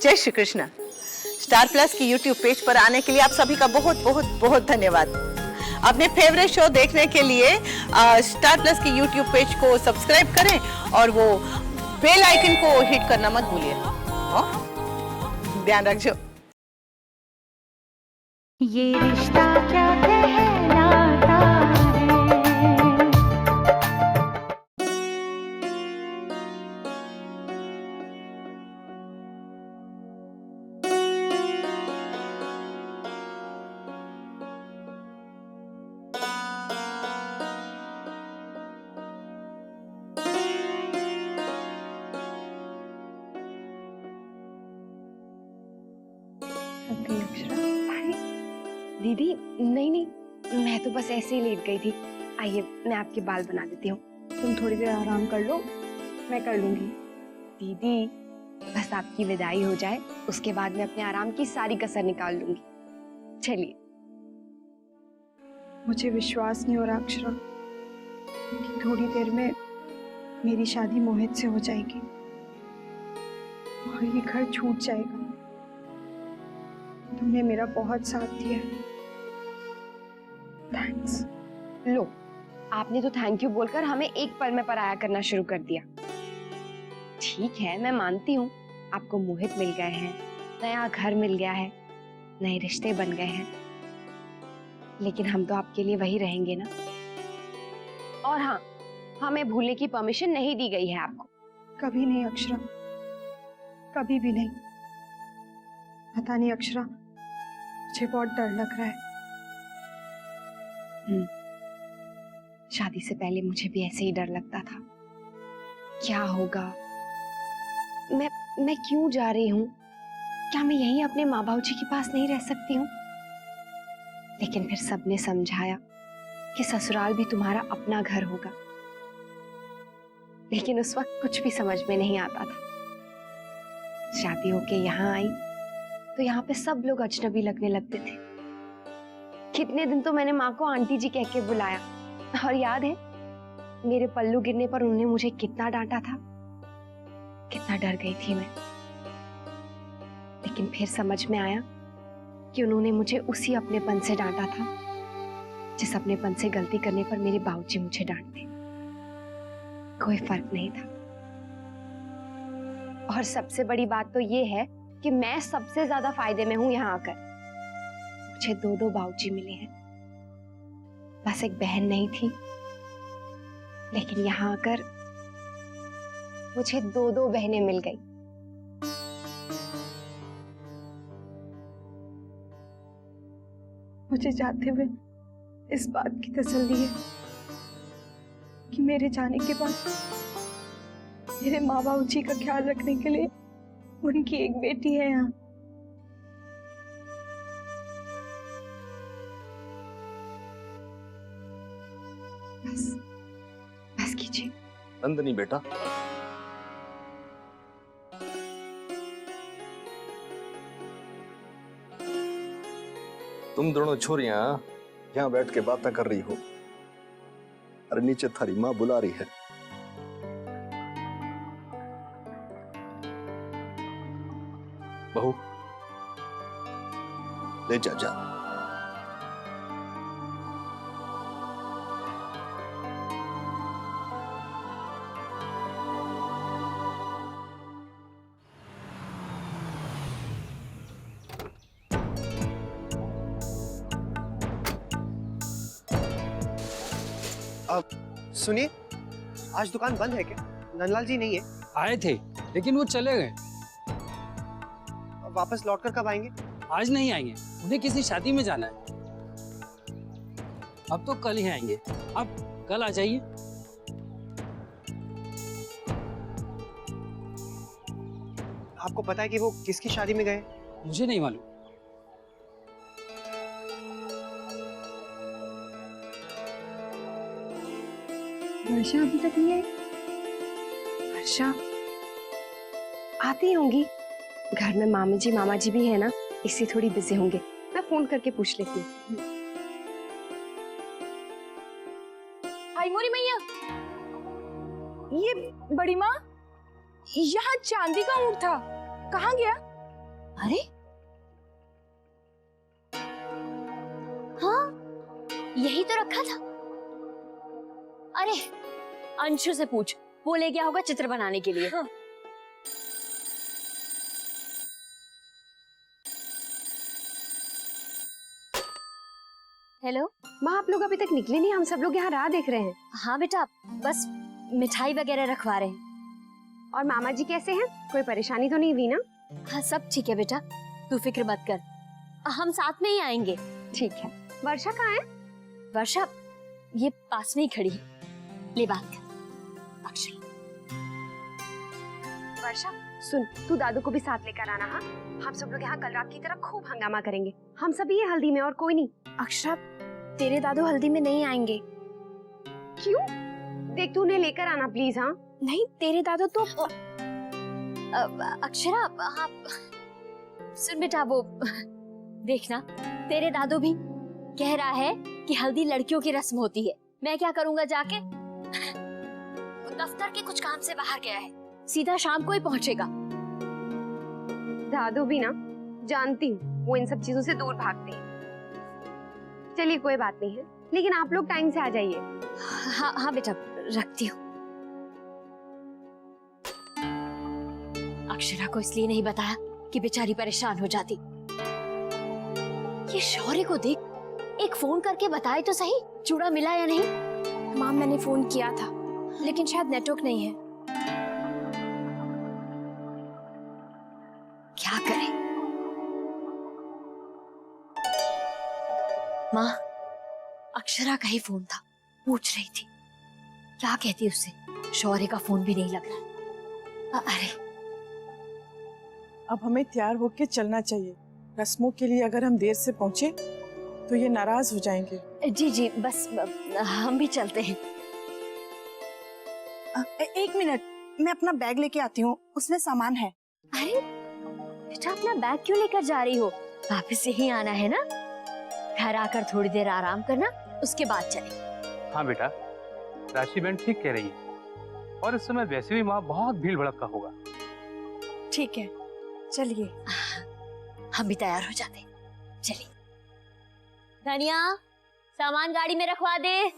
जय Shri Krishna. Star plus की YouTube page पर आने के लिए आप सभी का बहुत बहुत बहुत धन्यवाद। अपने फेवरेट शो देखने के लिए स्टार प्लस की यूट्यूब पेज को सब्सक्राइब करें और वो बेल आइकन को हिट करना मत भूलिए। ध्यान रखिए। ये रिश्ता क्या कहलाता है। दीदी नहीं नहीं, मैं तो बस ऐसे ही लेट गई थी। आइए मैं आपके बाल बना देती हूँ। तुम थोड़ी देर आराम कर लो, मैं कर लूंगी। दीदी बस आपकी विदाई हो जाए, उसके बाद मैं अपने आराम की सारी कसर निकाल लूंगी। चलिए। मुझे विश्वास नहीं हो रहा अक्षरा कि थोड़ी देर में मेरी शादी मोहित से हो जाएगी और ये घर छूट जाएगा। तुमने मेरा बहुत साथ दिया, थैंक्स। लो, आपने तो थैंक यू बोलकर हमें एक पल में पराया करना शुरू कर दिया। ठीक है, मैं मानती हूँ आपको मोहित मिल गए हैं, नया घर मिल गया है, नए रिश्ते बन गए हैं, लेकिन हम तो आपके लिए वही रहेंगे ना। और हाँ, हमें भूलने की परमिशन नहीं दी गई है आपको। कभी नहीं अक्षरा, कभी भी नहीं। पता नहीं अक्षरा, मुझे बहुत डर लग रहा है। शादी से पहले मुझे भी ऐसे ही डर लगता था। क्या होगा, मैं क्यों जा रही हूँ, क्या मैं यहीं अपने माँ बाबू जी के पास नहीं रह सकती हूँ? लेकिन फिर सबने समझाया कि ससुराल भी तुम्हारा अपना घर होगा। लेकिन उस वक्त कुछ भी समझ में नहीं आता था। शादी होके यहाँ आई तो यहाँ पे सब लोग अजनबी लगने लगते थे। कितने दिन तो मैंने माँ को आंटी जी कह के बुलाया, और याद है मेरे पल्लू गिरने पर उन्होंने मुझे कितना डांटा था, कितना डर गई थी मैं। लेकिन फिर समझ में आया कि उन्होंने मुझे उसी अपनेपन से डांटा था जिस अपनेपन से गलती करने पर मेरे बाबूजी मुझे डांटते। कोई फर्क नहीं था। और सबसे बड़ी बात तो ये है कि मैं सबसे ज्यादा फायदे में हूं यहाँ आकर। मुझे दो बाबूजी मिले हैं, बस एक बहन नहीं थी, लेकिन यहाँ आकर मुझे दो बहनें मिल गई। मुझे जाते हुए इस बात की तसल्ली है कि मेरे जाने के बाद मेरे माँ बाबू जी का ख्याल रखने के लिए उनकी एक बेटी है यहाँ। बस कीजिए। नंदनी बेटा, तुम दोनों छोरियां यहाँ बैठ के बातें कर रही हो, अरे नीचे थारी माँ बुला रही है। बहू ले जा। अब सुनिए, आज दुकान बंद है क्या? नंदलाल जी नहीं है? आए थे लेकिन वो चले गए। वापस लौटकर कब आएंगे? आज नहीं आएंगे, उन्हें किसी शादी में जाना है। अब तो कल ही आएंगे। अब कल आ जाइए। आपको पता है कि वो किसकी शादी में गए? मुझे नहीं मालूम। वर्षा अभी तक नहीं आई? वर्षा आती होंगी, घर में मामी जी मामा जी भी है ना, इससे थोड़ी बिजी होंगे। मैं फोन करके पूछ लेती हूँ। हाय मोरी मैया, ये बड़ी माँ, यहाँ चांदी का ऊँट था, कहाँ गया? अरे हाँ, यही तो रखा था। अरे अंशु से पूछ, वो ले गया होगा चित्र बनाने के लिए। हाँ। हेलो माँ, आप लोग अभी तक निकले नहीं, हम सब लोग यहाँ राह देख रहे हैं। हाँ बेटा, बस मिठाई वगैरह रखवा रहे हैं। और मामा जी कैसे हैं? कोई परेशानी तो नहीं हुई ना? हाँ सब ठीक है बेटा, तू फिक्र मत कर, हम साथ में ही आएंगे। ठीक है। वर्षा कहाँ है? वर्षा ये पास में ही खड़ी है, ले बात कर। अक्षय वर्षा सुन, तू दादू को भी साथ लेकर आना। हाँ, हम सब लोग यहाँ कल रात की तरह खूब हंगामा करेंगे। हम सभी ये हल्दी में और कोई नहीं। अक्षरा, तेरे दादू हल्दी में नहीं आएंगे। क्यों? देख तू उन्हें लेकर आना प्लीज। हाँ नहीं, तेरे दादू तो अक्षरा, आप सुन बेटा, वो देखना, तेरे दादू भी कह रहा है कि हल्दी लड़कियों की रस्म होती है। मैं क्या करूंगा जाके? दफ्तर के कुछ काम से बाहर गया है, सीधा शाम को ही पहुंचेगा। दादू भी ना, जानती हूँ वो इन सब चीजों से दूर भागते हैं। चलिए कोई बात नहीं है, लेकिन आप लोग टाइम से आ जाइए। हाँ हाँ बेटा, रखती हूँ। अक्षरा को इसलिए नहीं बताया कि बेचारी परेशान हो जाती। ये शौर्य को देख, एक फोन करके बताए तो सही, चूड़ा मिला या नहीं। माँ, मैंने फोन किया था लेकिन शायद नेटवर्क नहीं है। क्या करे? माँ, अक्षरा का ही फोन था, पूछ रही थी क्या कहती उससे। शौर्य का फोन भी नहीं लग रहा। अरे अब हमें तैयार होके चलना चाहिए। रस्मों के लिए अगर हम देर से पहुंचे तो ये नाराज हो जाएंगे। जी जी, बस हम भी चलते हैं। एक मिनट, मैं अपना बैग लेके आती हूँ, उसमें सामान है। अरे बेटा, अपना बैग क्यों लेकर जा रही हो? वापस यही आना है ना? घर आकर थोड़ी देर आराम करना, उसके बाद चले। हाँ बेटा, राशि बहन ठीक कह रही है, और इस समय वैसे भी वहाँ बहुत भीड़ भड़का होगा। ठीक है, चलिए। हम भी तैयार हो जाते, चलिए। धनिया, सामान गाड़ी में रखवा दे।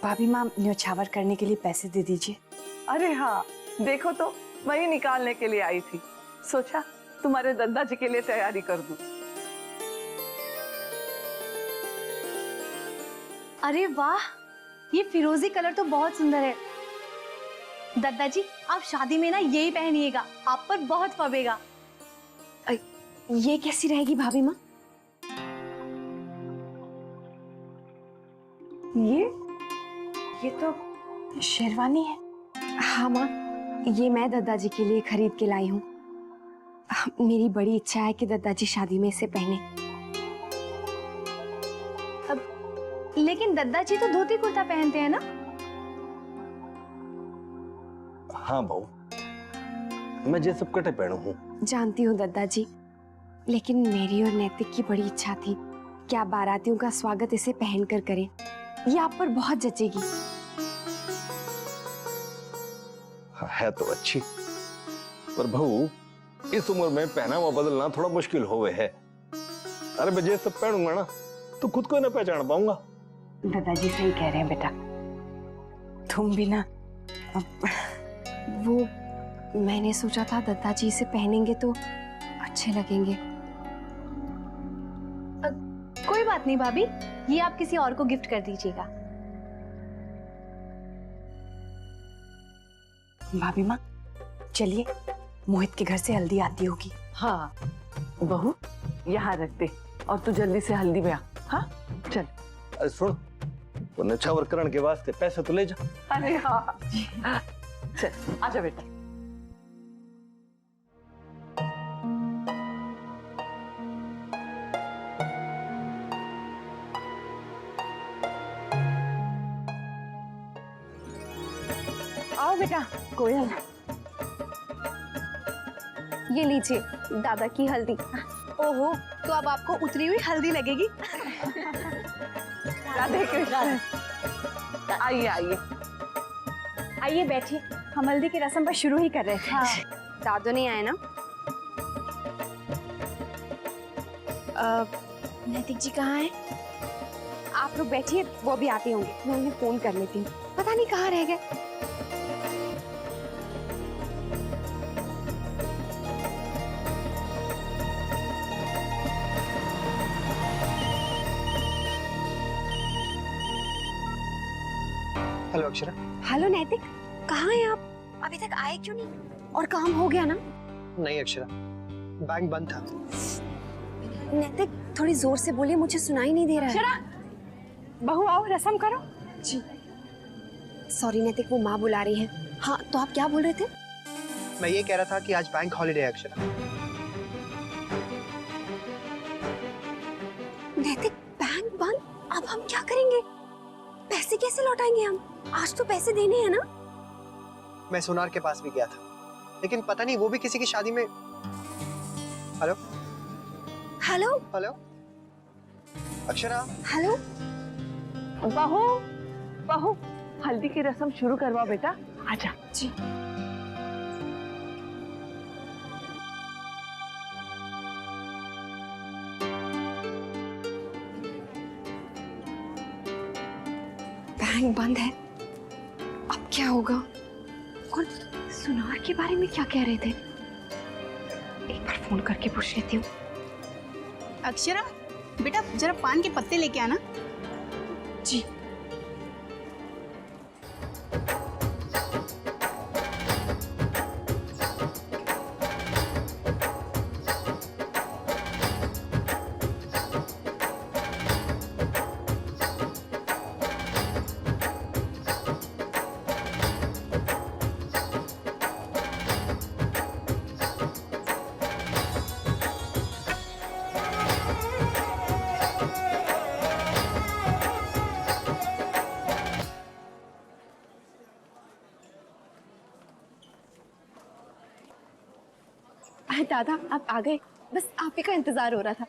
भाभी माँ, न्योछावर करने के लिए पैसे दे दीजिए। अरे हाँ, देखो तो वही निकालने के लिए आई थी, सोचा तुम्हारे दद्दा जी के लिए तैयारी कर दूं। अरे वाह, ये फिरोजी कलर तो बहुत सुंदर है। दद्दा जी, आप शादी में ना यही पहनिएगा, आप पर बहुत फबेगा। ये कैसी रहेगी भाभी माँ? ये तो शेरवानी है। हाँ माँ, ये मैं दादाजी के लिए खरीद के लाई हूँ। मेरी बड़ी इच्छा है कि दादाजी शादी में इसे पहने। लेकिन दद्दा जी तो धोती कुर्ता पहनते हैं ना? हाँ बहू, मैं ये सब कटे पहनू हूँ। जानती हूँ दादाजी, लेकिन मेरी और नैतिक की बड़ी इच्छा थी कि आप बारातियों का स्वागत इसे पहनकर करें। ये आप पर बहुत जचेगी। है तो अच्छी, पर बहू इस उम्र में पहनावा बदलना थोड़ा मुश्किल होवे है। अरे मैं ये सब पहनूंगा ना तो खुद को न पहचान पाऊंगा। दादाजी सही कह रहे हैं बेटा, तुम भी ना। वो मैंने सोचा था दादाजी इसे पहनेंगे तो अच्छे लगेंगे। कोई बात नहीं भाभी, ये आप किसी और को गिफ्ट कर दीजिएगा। भाभी माँ, चलिए, मोहित के घर से हल्दी आती होगी। हाँ बहू, यहाँ रख दे और तू जल्दी से हल्दी में आ। हाँ चल। अरे सुन, वो न्योछावर करण के वास्ते पैसे तो ले जा। अरे हाँ, चल आजा बेटा। आओ बेटा। कोयल, ये लीजिए दादा की हल्दी। ओहो, तो अब आपको उतरी हुई हल्दी लगेगी। राधे कृष्ण। आइए आइए आइए बैठिए, हम हल्दी की रस्म पर शुरू ही कर रहे थे। दादू नहीं आए ना? नैतिक जी कहाँ हैं? आप लोग बैठिए, वो अभी आते होंगे, मैं उन्हें फोन कर लेती हूँ। पता नहीं कहाँ रह गए। हेलो अक्षरा। हेलो नैतिक, कहाँ हैं आप? अभी तक आए क्यों नहीं? और काम हो गया ना? नहीं अक्षरा, बैंक बंद था। नैतिक थोड़ी जोर से बोलिए, मुझे सुनाई नहीं दे रहा है। बहू आओ, रस्म करो। जी सॉरी नैतिक, वो माँ बुला रही है। हाँ तो आप क्या बोल रहे थे? मैं ये कह रहा था कि आज बैंक हॉलिडे है अक्षरा। नैतिक बैंक बंद, अब हम क्या करेंगे? पैसे कैसे लौटाएंगे हम? आज तो पैसे देने हैं ना? मैं सोनार के पास भी गया था, लेकिन पता नहीं वो भी किसी की शादी में। Hello hello hello Akshara. Hello बहू बहू, हल्दी की रस्म शुरू करवाओ बेटा, आजा। जी बैंक बंद है, अब क्या होगा? कौन सुनार के बारे में क्या कह रहे थे? एक बार फोन करके पूछ लेती हूँ। अक्षरा बेटा, जरा पान के पत्ते लेके आना। जी दादा आप आ गए, बस आप ही का इंतजार हो रहा था।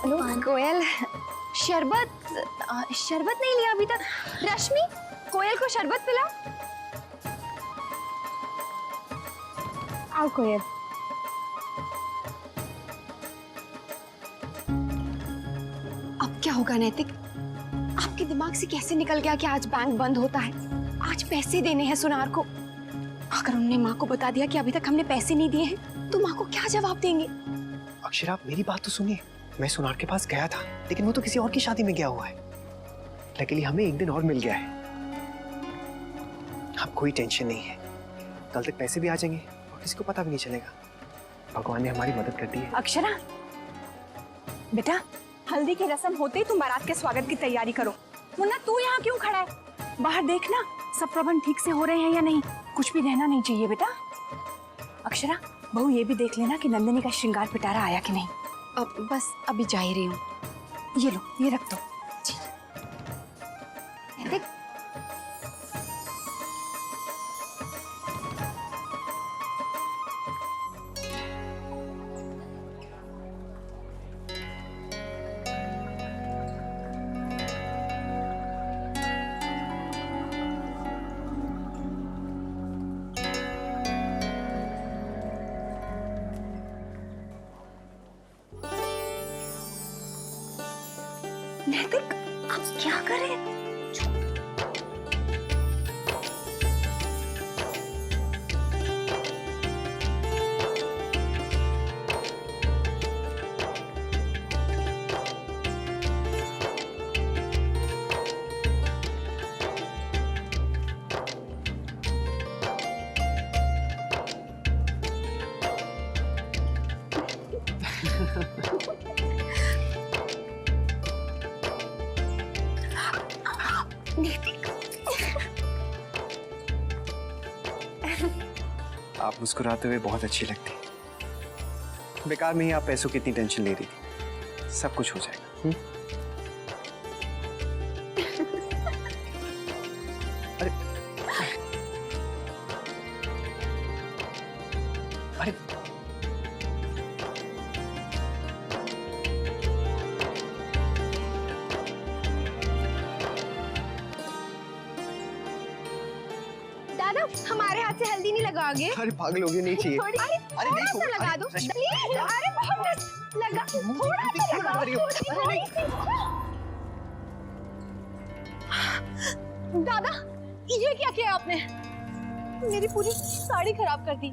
हेलो कोयल, शरबत नहीं लिया अभी तक। रश्मि, कोयल को शरबत पिला। आओ कोयल। अब क्या होगा नैतिक? आपके दिमाग से कैसे निकल गया कि आज बैंक बंद होता है? आज पैसे देने हैं सुनार को। अगर उन्होंने माँ को बता दिया कि अभी तक हमने पैसे नहीं दिए हैं, तो माँ को क्या जवाब देंगे? अक्षरा मेरी बात तो सुनिए, मैं सुनार के पास गया था, लेकिन वो तो किसी और की शादी में गया हुआ है। लकीली हमें एक दिन और मिल गया है। अब कोई टेंशन नहीं है, कल तक पैसे भी आ जाएंगे और किसी को पता भी नहीं चलेगा। भगवान ने हमारी मदद कर दी है। अक्षरा बेटा, हल्दी की रस्म होते ही तुम बारात के स्वागत की तैयारी करो। मुन्ना तू यहाँ क्यों खड़ा है? बाहर देखना सब प्रबंध ठीक से हो रहे हैं या नहीं, कुछ भी रहना नहीं चाहिए बेटा। अक्षरा बहू ये भी देख लेना कि नंदिनी का श्रृंगार पिटारा आया कि नहीं। अब बस अभी जा ही रही हूँ। ये लो, ये रख दो। जी नैतिक, नैतिक आप क्या कर रहे हैं? आप मुस्कुराते हुए बहुत अच्छी लगती है। बेकार में ही आप पैसों की इतनी टेंशन ले रही थी, सब कुछ हो जाएगा। अरे अरे दादा हमारे हाथ से हल्दी नहीं लगाओगे? अरे पागल हो गए, नहीं चाहिए। अरे थोड़ा सा लगा दो प्लीज। अरे बहुत लगा, थोड़ा सा लगा दो। दादा ये क्या किया आपने? मेरी पूरी साड़ी खराब कर दी।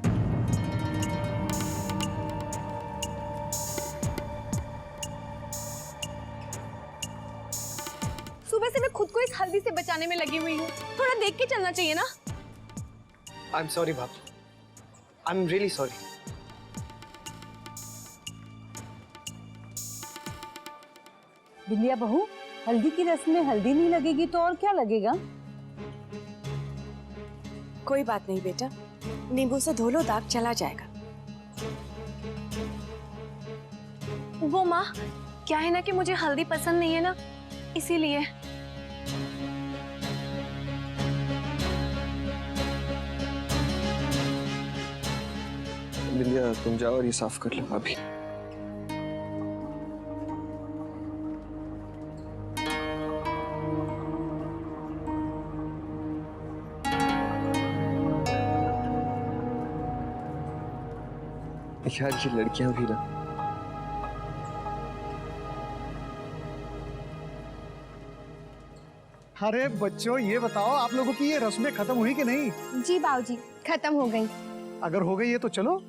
सुबह से मैं खुद को इस हल्दी से बचाने में लगी हुई हूँ, थोड़ा देख के चलना चाहिए ना। आई एम सॉरी भाभी, आई एम रियली सॉरी। बिंदिया बहू, हल्दी की रस्म में हल्दी नहीं लगेगी तो और क्या लगेगा? कोई बात नहीं बेटा, नींबू से धो लो, दाग चला जाएगा। वो माँ, क्या है ना कि मुझे हल्दी पसंद नहीं है ना, इसीलिए। बिंदिया तुम जाओ और ये साफ कर लो अभी। यार ये लड़कियां भी ना, अरे बच्चों ये बताओ, आप लोगों की ये रस्में खत्म हुई कि नहीं? जी बाबूजी खत्म हो गई। अगर हो गई है तो चलो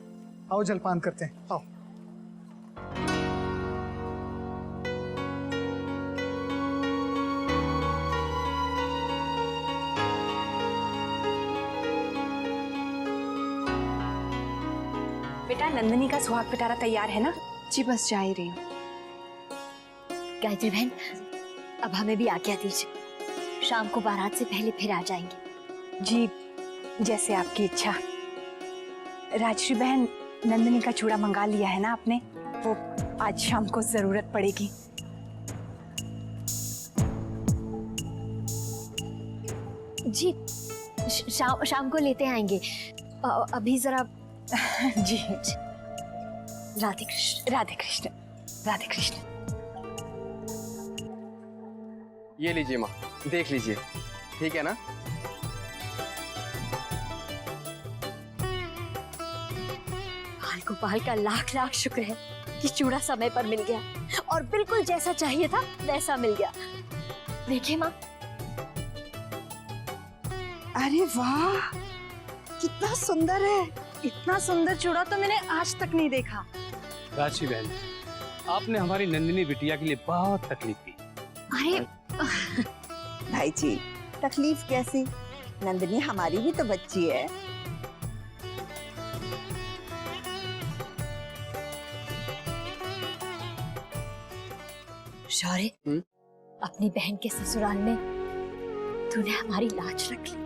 आओ जलपान करते हैं, आओ। बेटा नंदिनी का सुहाग पिटारा तैयार है ना? जी बस जा ही रही हूँ। गायत्री बहन, अब हमें भी आज्ञा दीजिए, शाम को बारात से पहले फिर आ जाएंगे। जी जैसे आपकी इच्छा। राजश्री बहन, नंदिनी का चूड़ा मंगा लिया है ना आपने? वो आज शाम को जरूरत पड़ेगी। जी शाम को लेते आएंगे। अभी जरा जी राधे कृष्ण। राधे कृष्ण, राधे कृष्ण। ये लीजिए माँ, देख लीजिए, ठीक है ना? गोपाल का लाख लाख शुक्र है कि चूड़ा समय पर मिल गया और बिल्कुल जैसा चाहिए था वैसा मिल गया। देखिए माँ। अरे वाह, कितना सुंदर है! इतना सुंदर चूड़ा तो मैंने आज तक नहीं देखा। राशि बहन, आपने हमारी नंदिनी बिटिया के लिए बहुत तकलीफ की। अरे भाई जी, तकलीफ कैसी? नंदिनी हमारी भी तो बच्ची है। शौर्य, अपनी बहन के ससुराल में तूने हमारी लाज रख ली।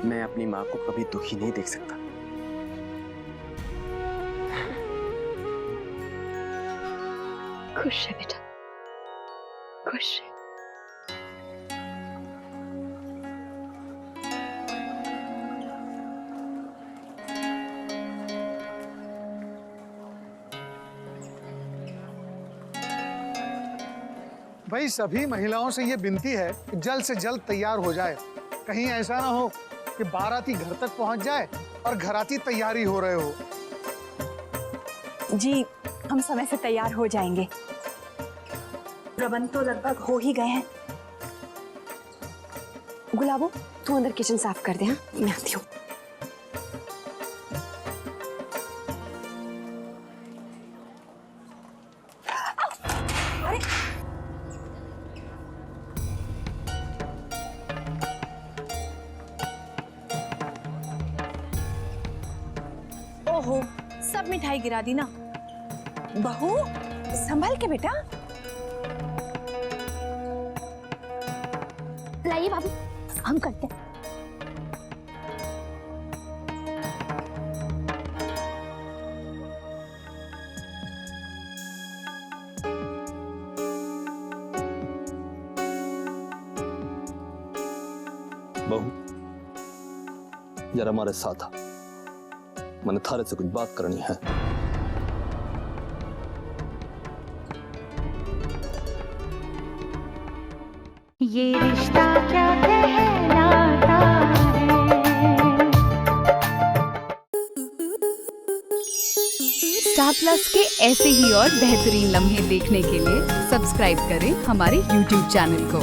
मैं अपनी माँ को कभी दुखी नहीं देख सकता। खुश है बेटा, खुश है। भाई सभी महिलाओं से ये विनती है कि जल्द से जल्द तैयार हो जाए, कहीं ऐसा ना हो कि बाराती घर तक पहुंच जाए और घराती तैयारी हो रहे हो। जी हम समय से तैयार हो जाएंगे, प्रबंध तो लगभग हो ही गए हैं। गुलाबो तू अंदर किचन साफ कर दे। हाँ मैं आती हूँ। ओहो, सब मिठाई गिरा दी ना। बहू संभल के बेटा। लाइए भाभी, हम करते हैं। बहू जरा हमारे साथ आ, मैंने थारे से कुछ बात करनी है। ये रिश्ता क्या कहलाता है। स्टार प्लस के ऐसे ही और बेहतरीन लम्हे देखने के लिए सब्सक्राइब करें हमारे YouTube चैनल को।